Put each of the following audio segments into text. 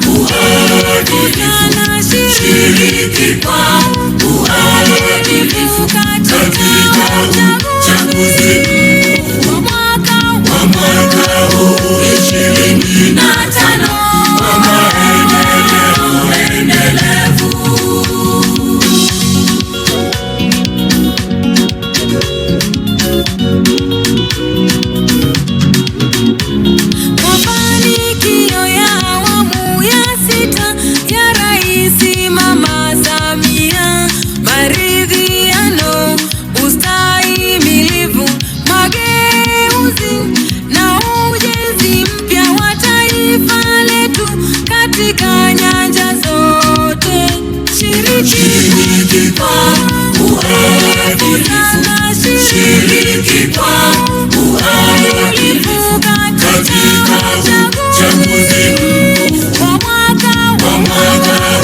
uadilifu, shiriki kwa uadilifu katika uchaguzi wa mwaka huu 2025 kwa maendeleo endelevu. Mafanikio ya awamu ya 6 ya Rais Mama Samia, maridhiano, ustahimilivu, mageuzi na ujenzi mpya wa taifa letu katika nyanja zote. Shiriki kwa uadilifu, shiriki kwa uadilifu katika uchaguzi wa mwaka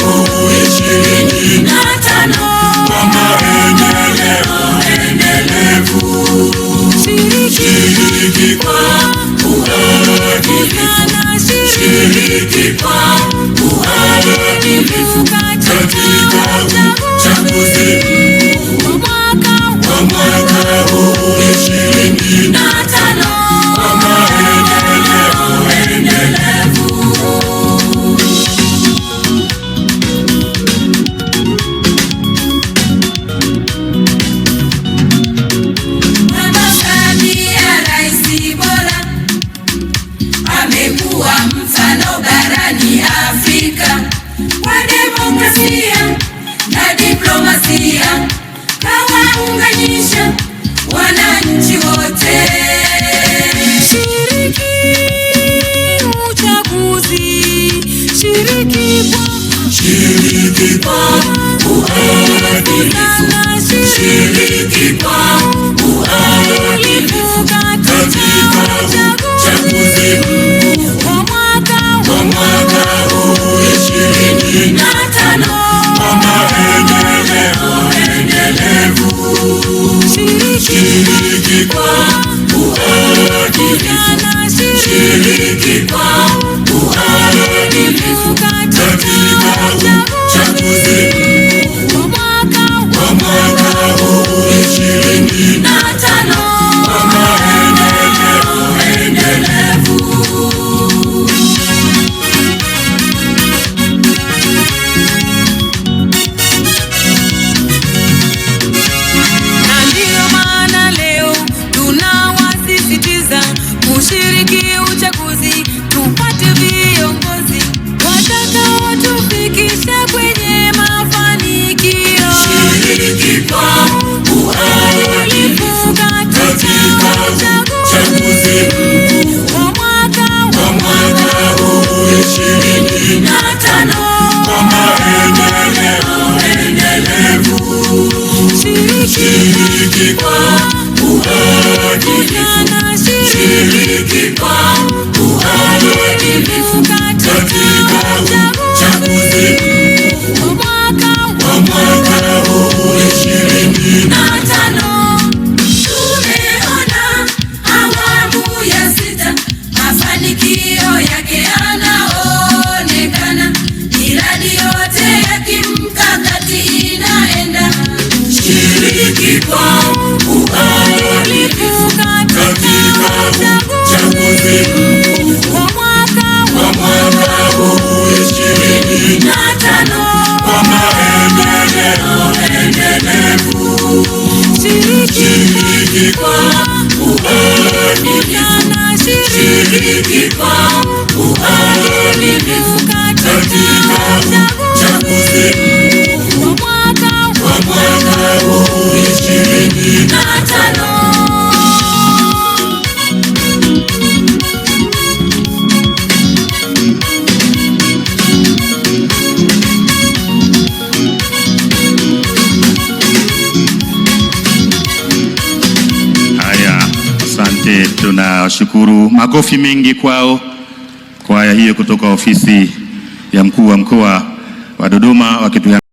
huu 2025 kwa maendeleo endelevu. Shiriki kwa uadilifu, shiriki kwa uadilifu katika uchaguzi wa mwaka huu 2025 kwa maendeleo endelevu. Mama Samia rais bora, amekuwa mfano barani Afrika kwa demokrasia na diplomasia, kawaunganisha wananchi wote. Shiriki uchaguzi, shiriki kwa uadilifu, shiriki kwa uadilifu katika uchaguzi wa mwaka huu 2025 kwa maendeleo endelevu. Shiriki kwa uadilifu, shiriki kwa uadilifu katika uchaguzi wa mwaka huu 2025 kwa maendeleo endelevu. Kushiriki uchaguzi, tupate viongozi watakaotufikisha kwenye mafanikio. Shiriki kwa uadilifu katika uchaguzi wa mwaka huu 2025 kwa maendeleo endelevu. Shiriki kwa uadilifu, shiriki kwa uadilifu katika uchaguzi wa mwaka huu 2025. Tumeona awamu ya 6, mafanikio yake yanaonekana, miradi yote ya kimkakati inaenda. Shiriki kwa uadilifu katika uchaguzi wa mwaka huu 2025 kwa maendeleo endelevu. Shiriki kwa uadilifu, shiriki kwa uadilifu katika uchaguzi wa mwaka huu 2025. Tunawashukuru, makofi mengi kwao. Kwaya hiyo kutoka ofisi ya mkuu wa mkoa wa Dodoma wakitu